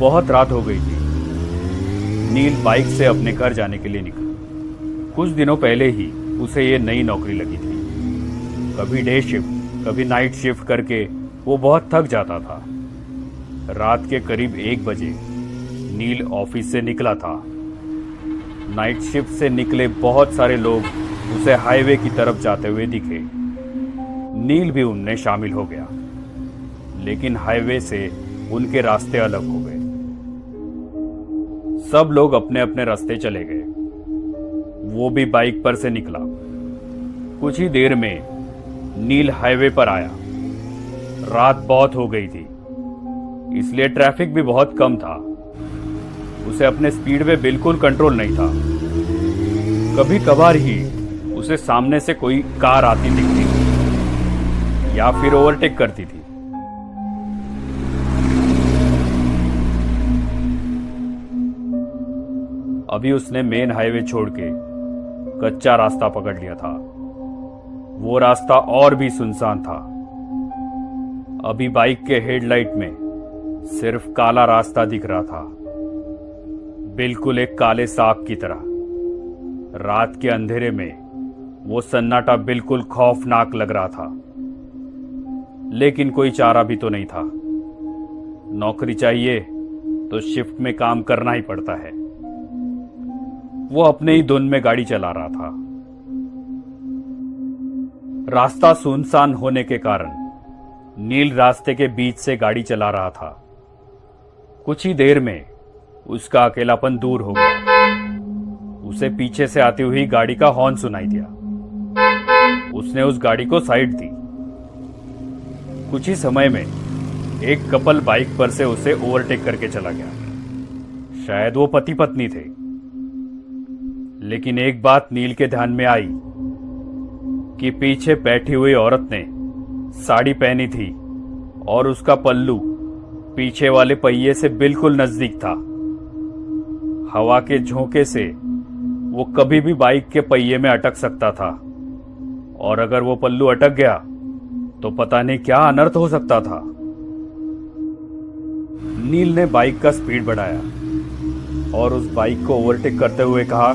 बहुत रात हो गई थी। नील बाइक से अपने घर जाने के लिए निकला। कुछ दिनों पहले ही उसे ये नई नौकरी लगी थी। कभी डे शिफ्ट कभी नाइट शिफ्ट करके वो बहुत थक जाता था। रात के करीब 1 बजे नील ऑफिस से निकला था। नाइट शिफ्ट से निकले बहुत सारे लोग उसे हाईवे की तरफ जाते हुए दिखे। नील भी उनमें शामिल हो गया, लेकिन हाईवे से उनके रास्ते अलग हो गए। सब लोग अपने अपने रास्ते चले गए। वो भी बाइक पर से निकला। कुछ ही देर में नील हाईवे पर आया। रात बहुत हो गई थी, इसलिए ट्रैफिक भी बहुत कम था। उसे अपने स्पीड में बिल्कुल कंट्रोल नहीं था। कभी कभार ही उसे सामने से कोई कार आती दिखती थी या फिर ओवरटेक करती थी। अभी उसने मेन हाईवे छोड़ के कच्चा रास्ता पकड़ लिया था। वो रास्ता और भी सुनसान था। अभी बाइक के हेडलाइट में सिर्फ काला रास्ता दिख रहा था, बिल्कुल एक काले सांप की तरह। रात के अंधेरे में वो सन्नाटा बिल्कुल खौफनाक लग रहा था, लेकिन कोई चारा भी तो नहीं था। नौकरी चाहिए तो शिफ्ट में काम करना ही पड़ता है। वो अपने ही धुन में गाड़ी चला रहा था। रास्ता सुनसान होने के कारण नील रास्ते के बीच से गाड़ी चला रहा था। कुछ ही देर में उसका अकेलापन दूर हो गया। उसे पीछे से आती हुई गाड़ी का हॉर्न सुनाई दिया। उसने उस गाड़ी को साइड दी। कुछ ही समय में एक कपल बाइक पर से उसे ओवरटेक करके चला गया। शायद वो पति पत्नी थे। लेकिन एक बात नील के ध्यान में आई कि पीछे बैठी हुई औरत ने साड़ी पहनी थी और उसका पल्लू पीछे वाले पहिए से बिल्कुल नजदीक था। हवा के झोंके से वो कभी भी बाइक के पहिए में अटक सकता था, और अगर वो पल्लू अटक गया तो पता नहीं क्या अनर्थ हो सकता था। नील ने बाइक का स्पीड बढ़ाया और उस बाइक को ओवरटेक करते हुए कहा,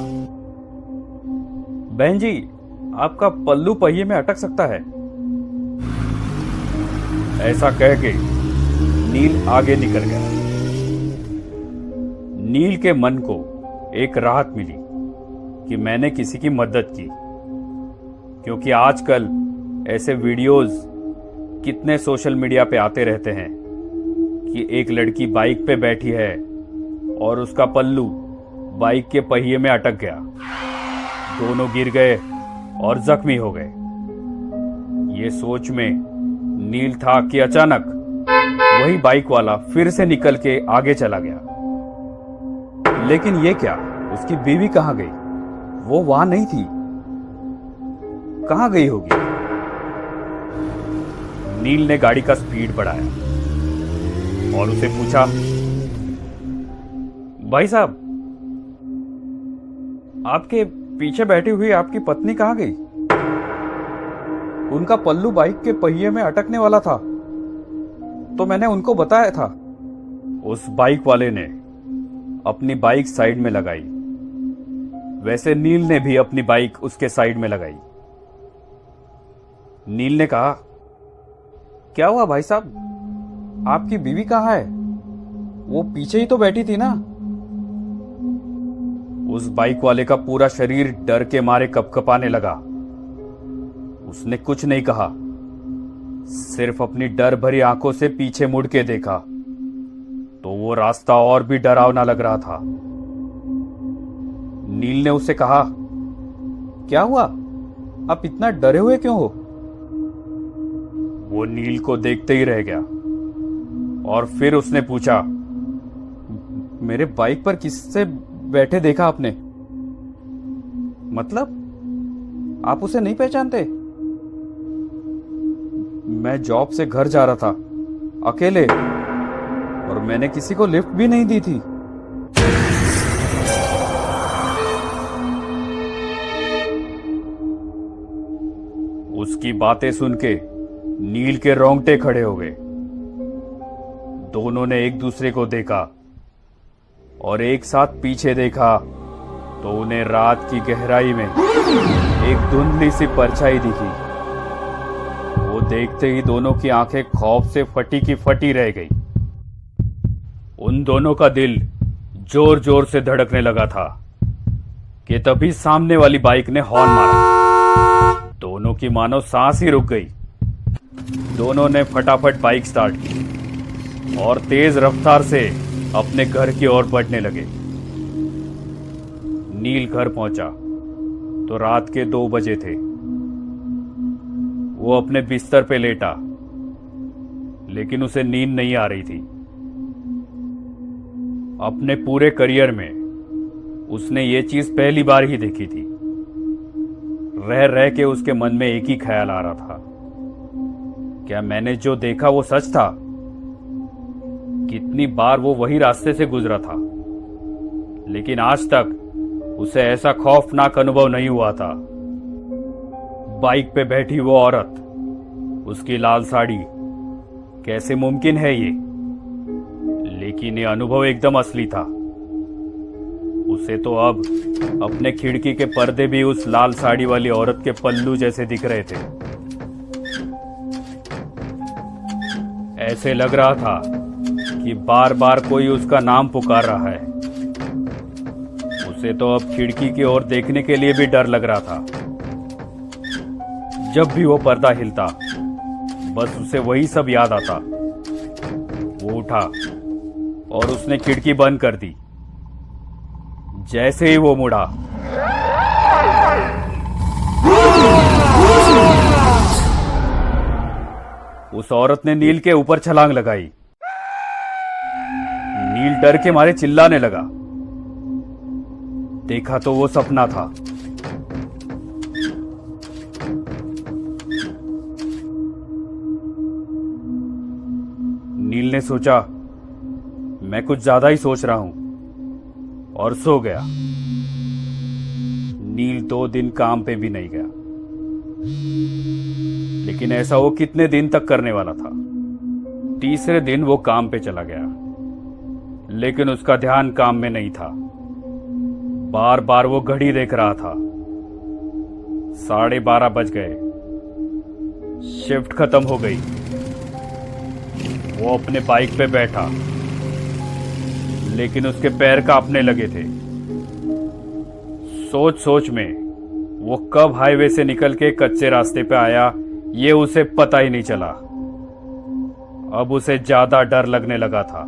बहन जी, आपका पल्लू पहिए में अटक सकता है। ऐसा कह के नील आगे निकल गया। नील के मन को एक राहत मिली कि मैंने किसी की मदद की, क्योंकि आजकल ऐसे वीडियोस कितने सोशल मीडिया पे आते रहते हैं कि एक लड़की बाइक पे बैठी है और उसका पल्लू बाइक के पहिए में अटक गया। दोनों गिर गए और जख्मी हो गए। ये सोच में नील था कि अचानक वही बाइक वाला फिर से निकल के आगे चला गया। लेकिन ये क्या, उसकी बीवी कहां गई? वो वहां नहीं थी। कहां गई होगी? नील ने गाड़ी का स्पीड बढ़ाया और उसे पूछा, भाई साहब, आपके पीछे बैठी हुई आपकी पत्नी कहां गई? उनका पल्लू बाइक के पहिए में अटकने वाला था, तो मैंने उनको बताया था। उस बाइक वाले ने अपनी बाइक साइड में लगाई। वैसे नील ने भी अपनी बाइक उसके साइड में लगाई। नील ने कहा, क्या हुआ भाई साहब, आपकी बीवी कहां है? वो पीछे ही तो बैठी थी ना। उस बाइक वाले का पूरा शरीर डर के मारे कपकपाने लगा। उसने कुछ नहीं कहा, सिर्फ अपनी डर भरी आंखों से पीछे मुड़ के देखा तो वो रास्ता और भी डरावना लग रहा था। नील ने उसे कहा, क्या हुआ, आप इतना डरे हुए क्यों हो? वो नील को देखते ही रह गया और फिर उसने पूछा, मेरे बाइक पर किससे बैठे देखा आपने? मतलब आप उसे नहीं पहचानते? मैं जॉब से घर जा रहा था अकेले, और मैंने किसी को लिफ्ट भी नहीं दी थी। उसकी बातें सुन के नील के रोंगटे खड़े हो गए। दोनों ने एक दूसरे को देखा और एक साथ पीछे देखा तो उन्हें रात की गहराई में एक धुंधली सी परछाई दिखी। वो देखते ही दोनों की आंखें खौफ से फटी की फटी रह गई। उन दोनों का दिल जोर जोर से धड़कने लगा था कि तभी सामने वाली बाइक ने हॉर्न मारा। दोनों की मानो सांस ही रुक गई। दोनों ने फटाफट बाइक स्टार्ट की और तेज रफ्तार से अपने घर की ओर बढ़ने लगे। नील घर पहुंचा तो रात के 2 बजे थे। वो अपने बिस्तर पे लेटा, लेकिन उसे नींद नहीं आ रही थी। अपने पूरे करियर में उसने ये चीज पहली बार ही देखी थी। रह रह के उसके मन में एक ही ख्याल आ रहा था, क्या मैंने जो देखा वो सच था? कितनी बार वो वही रास्ते से गुजरा था, लेकिन आज तक उसे ऐसा खौफनाक अनुभव नहीं हुआ था। बाइक पे बैठी वो औरत, उसकी लाल साड़ी, कैसे मुमकिन है ये? लेकिन ये अनुभव एकदम असली था। उसे तो अब अपने खिड़की के पर्दे भी उस लाल साड़ी वाली औरत के पल्लू जैसे दिख रहे थे। ऐसे लग रहा था कि बार बार कोई उसका नाम पुकार रहा है। उसे तो अब खिड़की की ओर देखने के लिए भी डर लग रहा था। जब भी वो पर्दा हिलता, बस उसे वही सब याद आता। वो उठा और उसने खिड़की बंद कर दी। जैसे ही वो मुड़ा, उस औरत ने नील के ऊपर छलांग लगाई। नील डर के मारे चिल्लाने लगा। देखा तो वो सपना था। नील ने सोचा, मैं कुछ ज्यादा ही सोच रहा हूं, और सो गया। नील 2 दिन काम पे भी नहीं गया, लेकिन ऐसा वो कितने दिन तक करने वाला था। तीसरे दिन वो काम पे चला गया, लेकिन उसका ध्यान काम में नहीं था। बार बार वो घड़ी देख रहा था। 12:30 बज गए। शिफ्ट खत्म हो गई। वो अपने बाइक पे बैठा, लेकिन उसके पैर कांपने लगे थे। सोच सोच में वो कब हाईवे से निकल के कच्चे रास्ते पे आया, ये उसे पता ही नहीं चला। अब उसे ज्यादा डर लगने लगा था।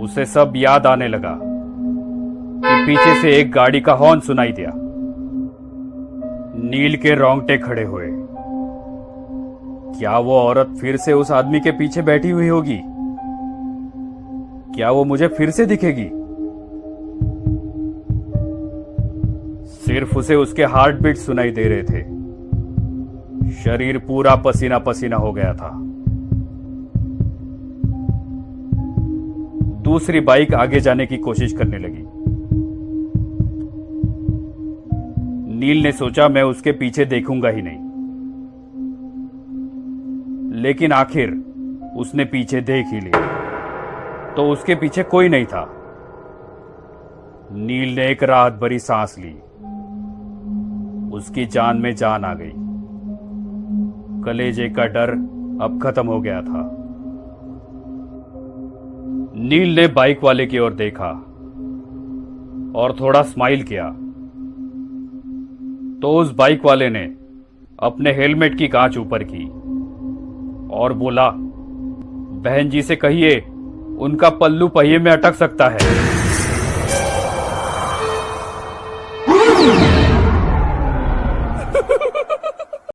उसे सब याद आने लगा कि पीछे से एक गाड़ी का हॉर्न सुनाई दिया। नील के रोंगटे खड़े हुए। क्या वो औरत फिर से उस आदमी के पीछे बैठी हुई होगी? क्या वो मुझे फिर से दिखेगी? सिर्फ उसे उसके हार्ट बीट सुनाई दे रहे थे। शरीर पूरा पसीना पसीना हो गया था। दूसरी बाइक आगे जाने की कोशिश करने लगी। नील ने सोचा, मैं उसके पीछे देखूंगा ही नहीं। लेकिन आखिर उसने पीछे देख ही लिया, तो उसके पीछे कोई नहीं था। नील ने एक राहत भरी सांस ली। उसकी जान में जान आ गई। कलेजे का डर अब खत्म हो गया था। नील ने बाइक वाले की ओर देखा और थोड़ा स्माइल किया, तो उस बाइक वाले ने अपने हेलमेट की कांच ऊपर की और बोला, बहन जी से कहिए उनका पल्लू पहिए में अटक सकता है।